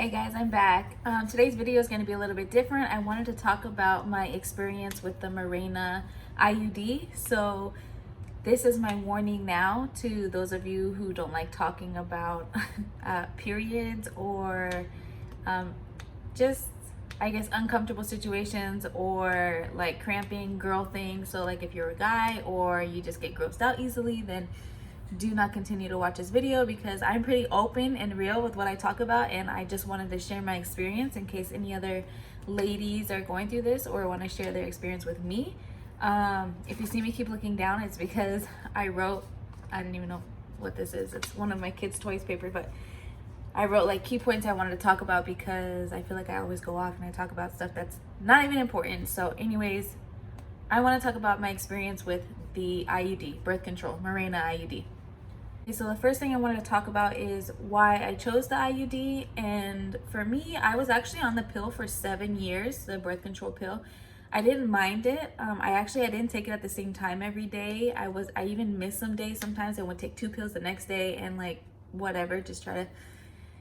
Hey guys, I'm back. Today's video is going to be a little bit different. I wanted to talk about my experience with the Mirena IUD. So this is my warning now to those of you who don't like talking about periods or just, I guess, uncomfortable situations or like cramping girl things. So like if you're a guy or you just get grossed out easily, then do not continue to watch this video because I'm pretty open and real with what I talk about, and I just wanted to share my experience in case any other ladies are going through this or want to share their experience with me. If you see me keep looking down, it's because I didn't even know what this is. It's one of my kids' toys paper, but I wrote like key points I wanted to talk about because I feel like I always go off and I talk about stuff that's not even important. So anyways, I want to talk about my experience with the IUD, birth control, Mirena IUD. Okay, so the first thing I wanted to talk about is why I chose the IUD. And for me, I was actually on the pill for 7 years, the birth control pill. I didn't mind it. I didn't take it at the same time every day. I even missed some days. Sometimes I would take 2 pills the next day and like whatever, just try to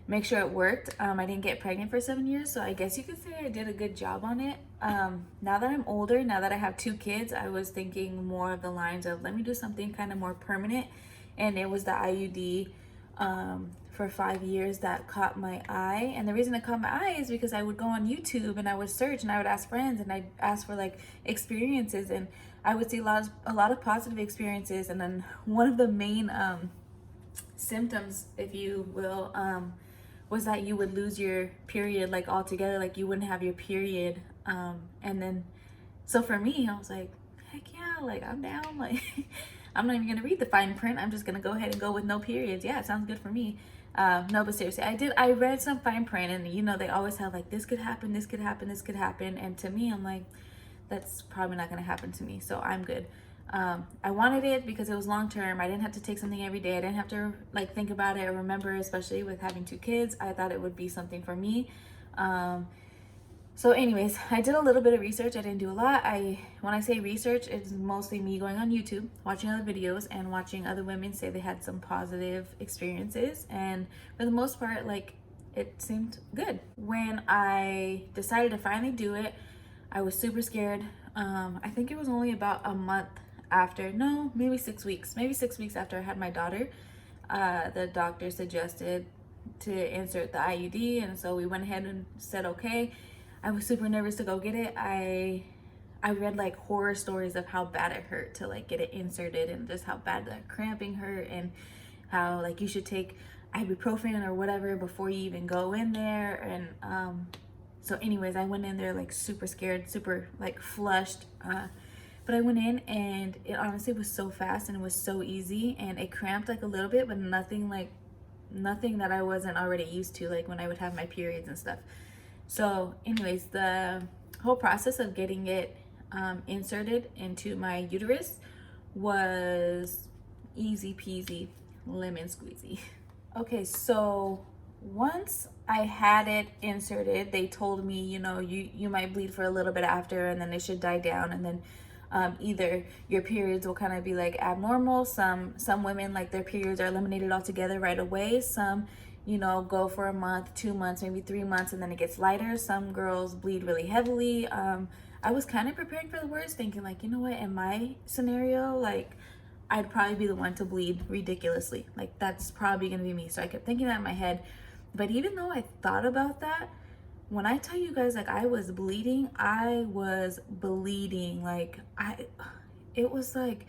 make sure it worked. I didn't get pregnant for 7 years, so I guess you could say I did a good job on it. Now that I'm older, now that I have 2 kids, I was thinking more of the lines of let me do something kind of more permanent. And it was the IUD for 5 years that caught my eye. And the reason it caught my eye is because I would go on YouTube and I would search and I would ask friends and I'd ask for like experiences, and I would see a lot of positive experiences. And then one of the main symptoms, if you will, was that you would lose your period like altogether, like you wouldn't have your period. And then, so for me, I was like, heck yeah, like I'm down, like I'm not even gonna read the fine print. I'm just gonna go ahead and go with no periods. Yeah, it sounds good for me. No, but seriously, I read some fine print, and you know, they always have like, this could happen, this could happen, this could happen. And to me, I'm like, that's probably not gonna happen to me. So I'm good. I wanted it because it was long-term. I didn't have to take something every day. I didn't have to like think about it or remember, especially with having 2 kids. I thought it would be something for me. So anyways, I did a little bit of research. I didn't do a lot. When I say research, it's mostly me going on YouTube, watching other videos and watching other women say they had some positive experiences. And for the most part, like it seemed good. When I decided to finally do it, I was super scared. I think it was only about a month after, no, maybe 6 weeks, maybe 6 weeks after I had my daughter, the doctor suggested to insert the IUD. And so we went ahead and said, okay. I was super nervous to go get it. I read like horror stories of how bad it hurt to like get it inserted, and just how bad the cramping hurt, and how like you should take ibuprofen or whatever before you even go in there. And so anyways, I went in there like super scared, super like flushed. But I went in and it honestly was so fast and it was so easy, and it cramped like a little bit, but nothing that I wasn't already used to, like when I would have my periods and stuff. So anyways, the whole process of getting it inserted into my uterus was easy peasy, lemon squeezy. Okay, so once I had it inserted, they told me, you know, you might bleed for a little bit after, and then it should die down, and then either your periods will kind of be like abnormal. Some women, like their periods are eliminated altogether right away. Some, you know, go for a month, 2 months, maybe 3 months, and then it gets lighter. Some girls bleed really heavily. I was kind of preparing for the worst, thinking like, you know what, in my scenario, like I'd probably be the one to bleed ridiculously. Like that's probably gonna be me. So I kept thinking that in my head. But even though I thought about that, when I tell you guys, like I was bleeding, like it was like,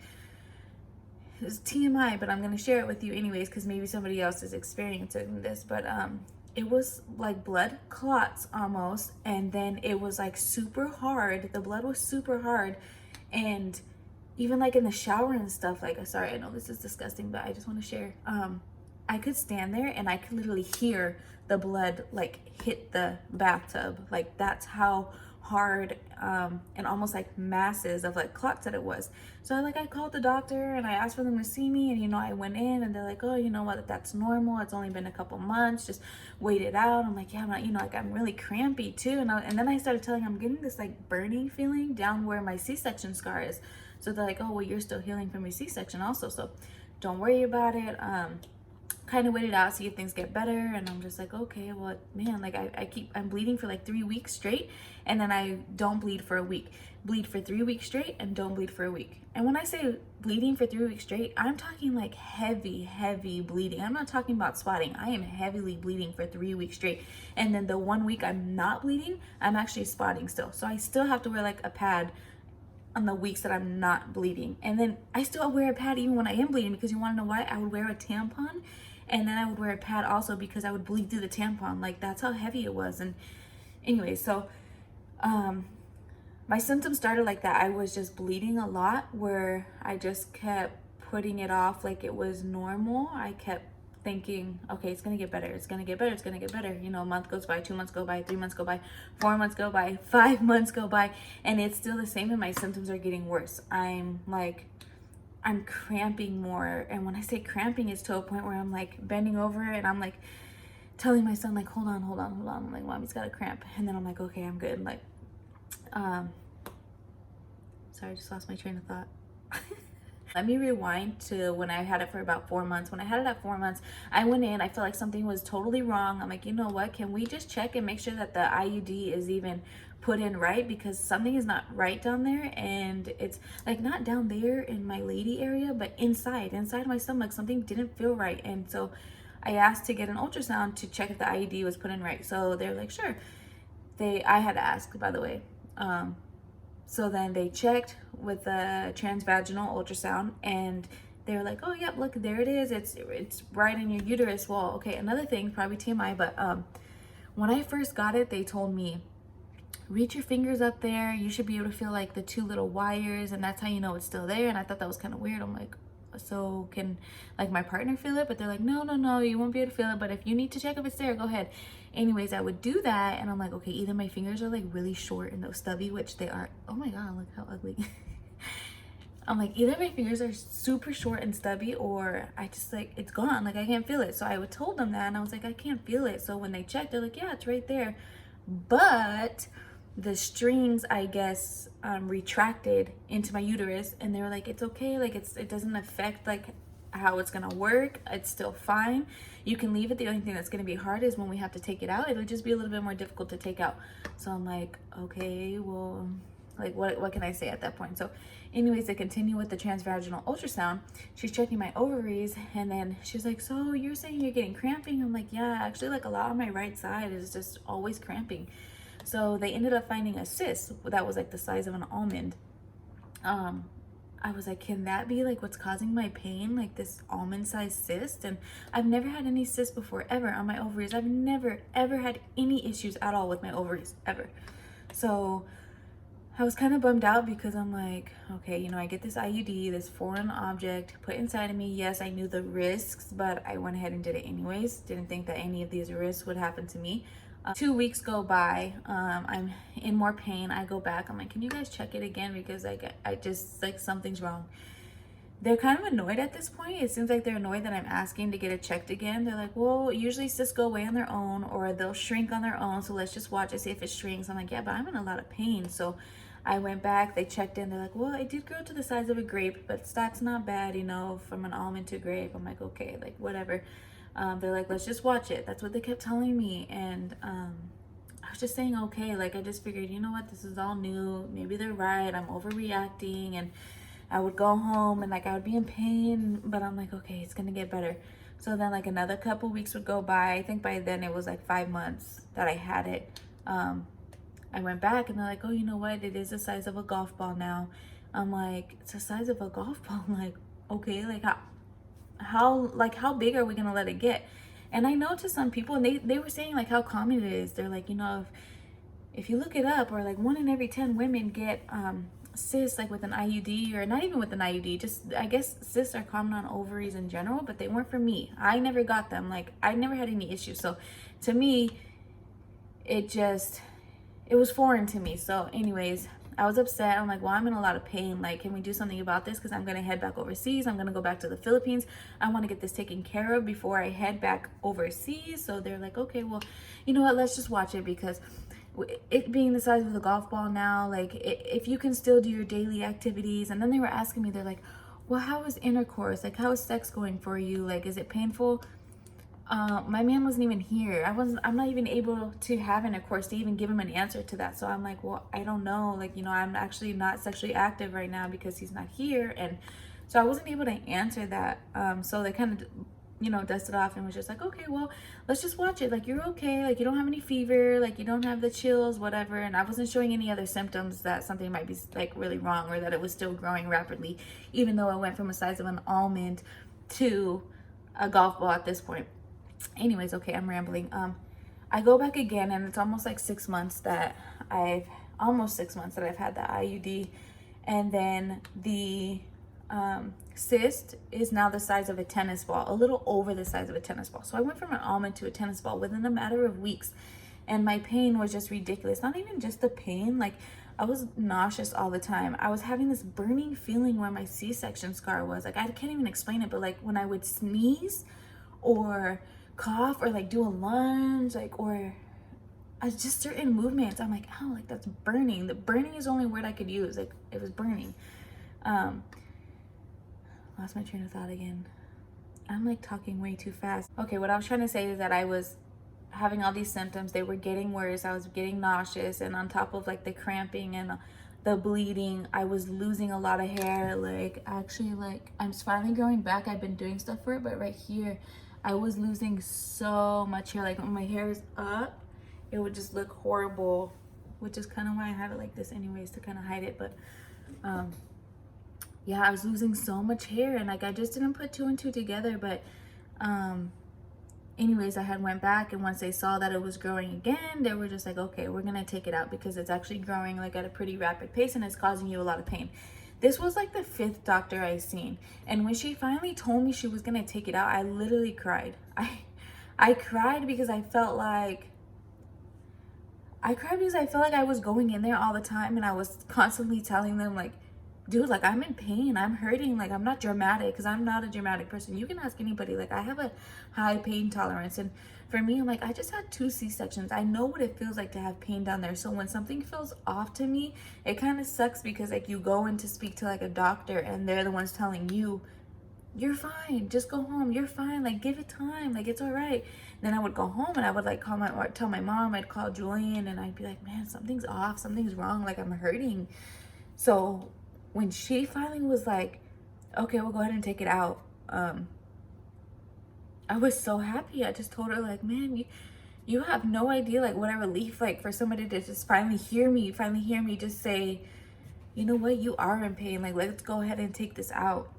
it's TMI, but I'm gonna share it with you anyways because maybe somebody else is experiencing this. But it was like blood clots almost, and then it was like super hard. The blood was super hard, and even like in the shower and stuff, like, sorry, I know this is disgusting, but I just want to share. I could stand there and I could literally hear the blood like hit the bathtub. Like that's how hard and almost like masses of like clots that it was. So I called the doctor and I asked for them to see me, and you know, I went in and they're like, oh, you know what, that's normal, it's only been a couple months, just wait it out. I'm like, yeah, I'm not, you know, like I'm really crampy too. And then I started telling, I'm getting this like burning feeling down where my C-section scar is. So they're like, oh well, you're still healing from your C-section also, so don't worry about it. kind of wait it out, see if things get better. And I'm just like, okay, well, man, like I'm bleeding for like 3 weeks straight, and then I don't bleed for a week, bleed for 3 weeks straight, and don't bleed for a week. And when I say bleeding for 3 weeks straight, I'm talking like heavy bleeding. I'm not talking about spotting. I am heavily bleeding for 3 weeks straight. And then the 1 week I'm not bleeding, I'm actually spotting still. So I still have to wear like a pad on the weeks that I'm not bleeding. And then I still wear a pad even when I am bleeding, because you want to know why? I would wear a tampon, and then I would wear a pad also because I would bleed through the tampon. Like, that's how heavy it was. And anyway, so my symptoms started like that. I was just bleeding a lot, where I just kept putting it off like it was normal. I kept thinking, okay, it's gonna get better, it's gonna get better, it's gonna get better. You know, a month goes by, 2 months go by, 3 months go by, 4 months go by, 5 months go by, and it's still the same, and my symptoms are getting worse. I'm cramping more. And when I say cramping, it's to a point where I'm like bending over and I'm like telling my son, like, hold on. I'm like, mommy's got a cramp. And then I'm like, okay, I'm good. Like, sorry, I just lost my train of thought. Let me rewind to when I had it for about 4 months. When I had it at 4 months, I went in, I felt like something was totally wrong. I'm like, you know what? Can we just check and make sure that the IUD is even put in right? Because something is not right down there. And it's like not down there in my lady area, but inside my stomach, something didn't feel right. And so I asked to get an ultrasound to check if the IUD was put in right. So they're like, sure. I had to ask, by the way. So then they checked with a transvaginal ultrasound, and they were like, oh, yep, look, there it is. It's right in your uterus. Well, okay, another thing, probably TMI, but when I first got it, they told me, reach your fingers up there. You should be able to feel like the 2 little wires, and that's how you know it's still there. And I thought that was kind of weird. I'm like, so can like my partner feel it? But they're like, no, you won't be able to feel it, but if you need to check if it's there, go ahead. Anyways, I would do that, and I'm like, okay, either my fingers are like really short and those stubby, which they are. Oh my god, look how ugly. I'm like, either my fingers are super short and stubby, or I just like, it's gone, like I can't feel it. So I would told them that, and I was like, I can't feel it. So when they checked, they're like, yeah, it's right there, but the strings, I guess, retracted into my uterus, and they were like, it's okay, like it doesn't affect like how it's gonna work, it's still fine, you can leave it. The only thing that's gonna be hard is when we have to take it out. It'll just be a little bit more difficult to take out. So I'm like, okay, well, like what can I say at that point? So anyways, they continue with the transvaginal ultrasound. She's checking my ovaries, and then she's like, so you're saying you're getting cramping? I'm like, yeah, actually, like a lot on my right side is just always cramping. So they ended up finding a cyst that was like the size of an almond. I was like, can that be like what's causing my pain, like this almond-sized cyst? And I've never had any cysts before, ever, on my ovaries. I've never ever had any issues at all with my ovaries, ever. So I was kind of bummed out, because I'm like, okay, you know, I get this IUD, this foreign object put inside of me. Yes, I knew the risks, but I went ahead and did it anyways. Didn't think that any of these risks would happen to me. 2 weeks go by, I'm in more pain. I go back, I'm like, can you guys check it again? Because I just, like, something's wrong. They're kind of annoyed at this point. It seems like they're annoyed that I'm asking to get it checked again. They're like, well, usually cysts go away on their own, or they'll shrink on their own, so let's just watch and see if it shrinks. I'm like, yeah, but I'm in a lot of pain. So I went back, they checked in, they're like, well, it did grow to the size of a grape, but that's not bad, you know, from an almond to grape. I'm like, okay, like, whatever. They're like, let's just watch it. That's what they kept telling me. And I was just saying, okay, like, I just figured, you know what, this is all new, maybe they're right, I'm overreacting. And I would go home, and like I would be in pain, but I'm like, okay, it's gonna get better. So then like another couple weeks would go by. I think by then it was like 5 months that I had it. I went back, and they're like, oh, you know what, it is the size of a golf ball now. I'm like, it's the size of a golf ball? I'm like, okay, like how big are we gonna let it get? And I know to some people, and they were saying like how common it is. They're like, you know, if you look it up, or like 1 in every 10 women get cysts, like with an IUD, or not even with an IUD, just, I guess cysts are common on ovaries in general, but they weren't for me. I never got them. Like, I never had any issues. So to me, it was foreign to me. So anyways, I was upset. I'm like, well, I'm in a lot of pain. Like, can we do something about this? Because I'm going to head back overseas. I'm going to go back to the Philippines. I want to get this taken care of before I head back overseas. So they're like, okay, well, you know what? Let's just watch it, because it being the size of the golf ball now, like, if you can still do your daily activities. And then they were asking me, they're like, well, how is intercourse? Like, how is sex going for you? Like, is it painful? My man wasn't even here. I'm not even able to have intercourse to even give him an answer to that. So I'm like, well, I don't know. Like, you know, I'm actually not sexually active right now because he's not here. And so I wasn't able to answer that. So they kind of, you know, dusted off and was just like, okay, well, let's just watch it. Like, you're okay. Like, you don't have any fever. Like, you don't have the chills, whatever. And I wasn't showing any other symptoms that something might be like really wrong or that it was still growing rapidly, even though it went from a size of an almond to a golf ball at this point. Anyways, okay, I'm rambling. I go back again, and it's almost like 6 months that I've had the IUD, and then the cyst is now the size of a tennis ball, a little over the size of a tennis ball. So I went from an almond to a tennis ball within a matter of weeks, and my pain was just ridiculous. Not even just the pain, like I was nauseous all the time. I was having this burning feeling where my C-section scar was. Like, I can't even explain it, but like when I would sneeze or cough or like do a lunge, like, or just certain movements, I'm like, oh, like that's burning. The burning is the only word I could use. Like, it was burning. Lost my train of thought again. I'm like talking way too fast. Okay, what I was trying to say is that I was having all these symptoms. They were getting worse. I was getting nauseous, and on top of like the cramping and the bleeding, I was losing a lot of hair. Like, actually, like, I'm finally growing back. I've been doing stuff for it, but right here I was losing so much hair. Like, when my hair is up, it would just look horrible, which is kind of why I have it like this anyways, to kind of hide it. But yeah, I was losing so much hair, and like I just didn't put two and two together. But anyways, I had went back, and once they saw that it was growing again, they were just like, okay, we're gonna take it out because it's actually growing like at a pretty rapid pace and it's causing you a lot of pain. This was like the 5th doctor I seen, and when she finally told me she was gonna take it out, I literally cried. I cried because I felt like I was going in there all the time, and I was constantly telling them like, dude, like, I'm in pain, I'm hurting, like, I'm not dramatic, because I'm not a dramatic person. You can ask anybody. Like, I have a high pain tolerance, and for me, I'm like, I just had 2 C-sections. I know what it feels like to have pain down there. So when something feels off to me, it kind of sucks, because like you go in to speak to like a doctor, and they're the ones telling you, you're fine, just go home, you're fine, like, give it time, like, it's all right. Then I would go home, and I would like tell my mom, I'd call Julian, and I'd be like, man, something's off, something's wrong, like, I'm hurting. So when she finally was like, okay, we'll go ahead and take it out, I was so happy. I just told her, like, man, you have no idea, like, what a relief, like, for somebody to just finally hear me just say, you know what, you are in pain, like, let's go ahead and take this out.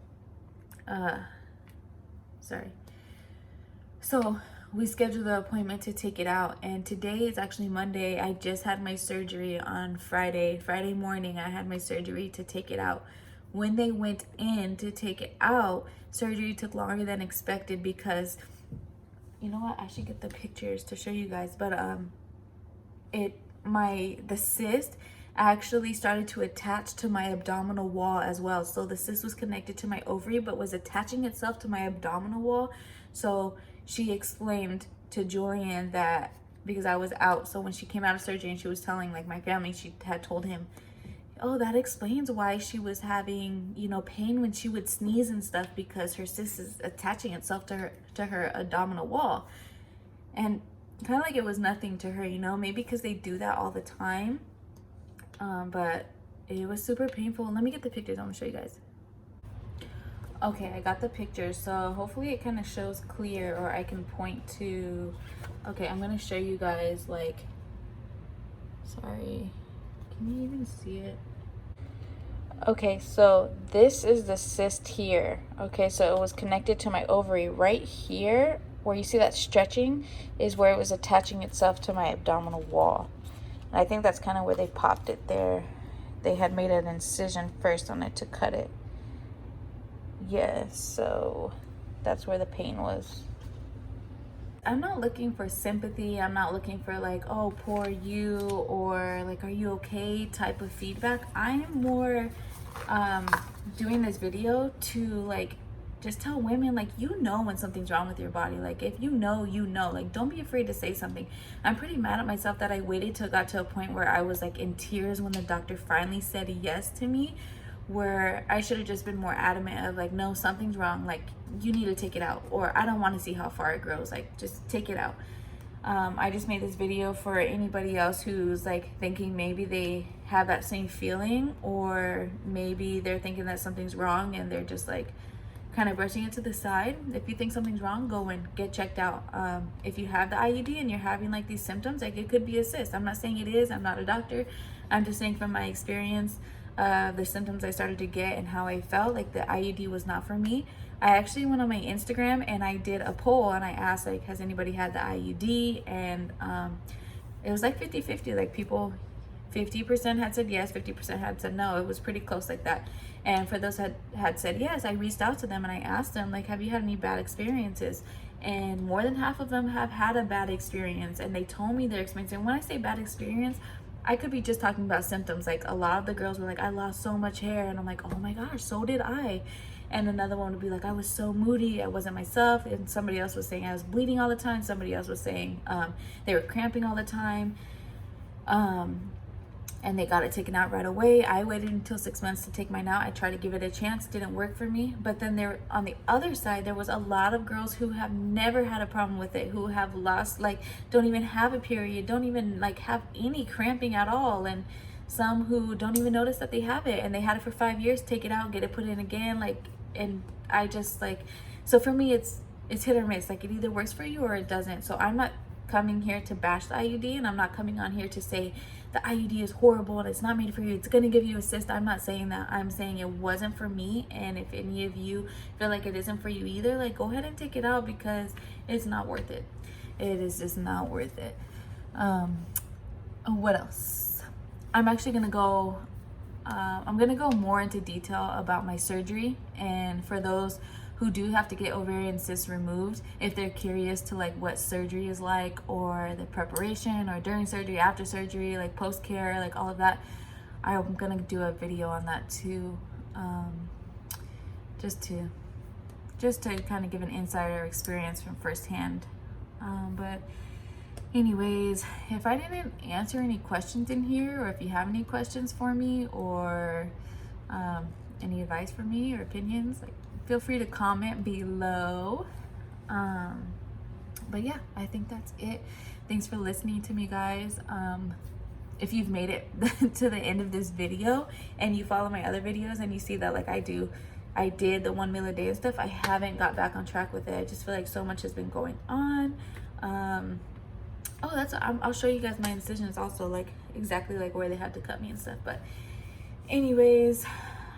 Sorry. So we scheduled the appointment to take it out, and today is actually Monday. I just had my surgery on Friday morning. I had my surgery to take it out. When they went in to take it out, surgery took longer than expected because, you know what, I should get the pictures to show you guys, but the cyst actually started to attach to my abdominal wall as well. So the cyst was connected to my ovary but was attaching itself to my abdominal wall. So she explained to Julian that, because I was out, so when she came out of surgery and she was telling like my family, she had told him, oh, that explains why she was having, you know, pain when she would sneeze and stuff, because her cyst is attaching itself to her abdominal wall. And kind of like it was nothing to her, you know, maybe because they do that all the time. But it was super painful. Let me get the pictures. I'm gonna show you guys. Okay, I got the pictures, so hopefully it kind of shows clear, or I can point to, okay, I'm gonna show you guys, like, sorry, can you even see it? Okay, so this is the cyst here. Okay, so it was connected to my ovary right here, where you see that stretching is where it was attaching itself to my abdominal wall. And I think that's kind of where they popped it there. They had made an incision first on it to cut it. Yeah, so that's where the pain was. I'm not looking for sympathy. I'm not looking for like, oh, poor you, or like, are you okay type of feedback. I'm more doing this video to like just tell women, like, you know when something's wrong with your body. Like, if you know, you know. Like, don't be afraid to say something. I'm pretty mad at myself that I waited till it got to a point where I was like in tears when the doctor finally said yes to me, where I should have just been more adamant of like, no, something's wrong, like you need to take it out, or I don't want to see how far it grows, like just take it out. I just made this video for anybody else who's like thinking maybe they have that same feeling, or maybe they're thinking that something's wrong and they're just like kind of brushing it to the side. If you think something's wrong, go and get checked out. If you have the IUD and you're having like these symptoms, like it could be a cyst. I'm not saying it is, I'm not a doctor. I'm just saying from my experience, the symptoms I started to get and how I felt, like the IUD was not for me. I actually went on my Instagram and I did a poll and I asked like, has anybody had the IUD? And it was like 50-50, like people, 50% had said yes, 50% had said no. It was pretty close like that. And for those that had said yes, I reached out to them and I asked them like, have you had any bad experiences? And more than half of them have had a bad experience, and they told me their experience. And when I say bad experience, I could be just talking about symptoms. Like a lot of the girls were like, I lost so much hair, and I'm like, oh my gosh, so did I. And another one would be like, I was so moody, I wasn't myself. And somebody else was saying I was bleeding all the time. Somebody else was saying they were cramping all the time. And they got it taken out right away. I waited until 6 months to take mine out. I tried to give it a chance, didn't work for me. But then there, on the other side, there was a lot of girls who have never had a problem with it, who have lost, like, don't even have a period, don't even like have any cramping at all. And some who don't even notice that they have it, and they had it for 5 years, take it out, get it put in again, like. And I just like, so for me, it's hit or miss. Like it either works for you or it doesn't. So I'm not coming here to bash the IUD, and I'm not coming on here to say the IUD is horrible and it's not made for you, it's gonna give you a cyst. I'm not saying that. I'm saying it wasn't for me, and if any of you feel like it isn't for you either, like go ahead and take it out, because it's not worth it. It is just not worth it. What else? I'm actually gonna go I'm gonna go more into detail about my surgery, and for those who do have to get ovarian cysts removed, if they're curious to like what surgery is like, or the preparation, or during surgery, after surgery, like post-care, like all of that, I'm gonna do a video on that too, just to kind of give an insider experience from firsthand. But anyways, if I didn't answer any questions in here, or if you have any questions for me, or any advice for me or opinions, like feel free to comment below. But yeah, I think that's it. Thanks for listening to me, guys. If you've made it to the end of this video and you follow my other videos and you see that like I did the 1 meal a day and stuff, I haven't got back on track with it. I just feel like so much has been going on. I'll show you guys my incisions also, like exactly like where they had to cut me and stuff. But anyways,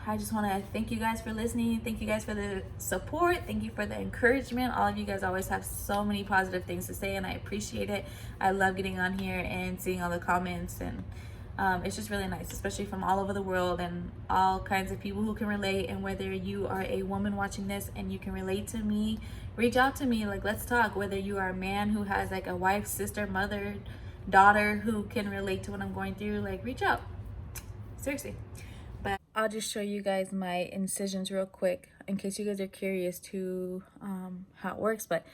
I just want to thank you guys for listening. Thank you guys for the support. Thank you for the encouragement. All of you guys always have so many positive things to say, and I appreciate it. I love getting on here and seeing all the comments, and it's just really nice, especially from all over the world and all kinds of people who can relate. And whether you are a woman watching this and you can relate to me, reach out to me, like let's talk. Whether you are a man who has like a wife, sister, mother, daughter who can relate to what I'm going through, like reach out, seriously. But I'll just show you guys my incisions real quick in case you guys are curious to how it works. But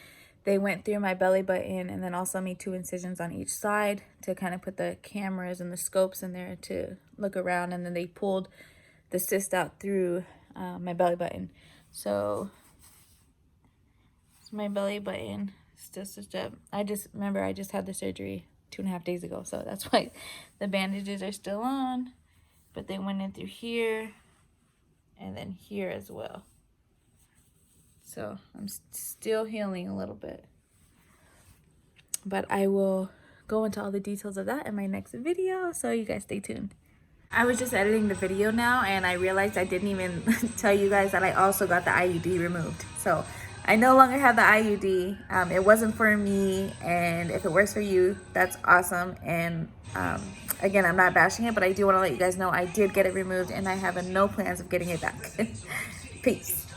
they went through my belly button, and then also made 2 incisions on each side to kind of put the cameras and the scopes in there to look around, and then they pulled the cyst out through my belly button. So it's my belly button. It's just I just remember I just had the surgery 2.5 days ago, so that's why the bandages are still on. But they went in through here and then here as well. So I'm still healing a little bit. But I will go into all the details of that in my next video, so you guys stay tuned. I was just editing the video now, and I realized I didn't even tell you guys that I also got the IUD removed. So I no longer have the IUD. It wasn't for me, and if it works for you, that's awesome. And again, I'm not bashing it, but I do want to let you guys know I did get it removed, and I have no plans of getting it back. Peace.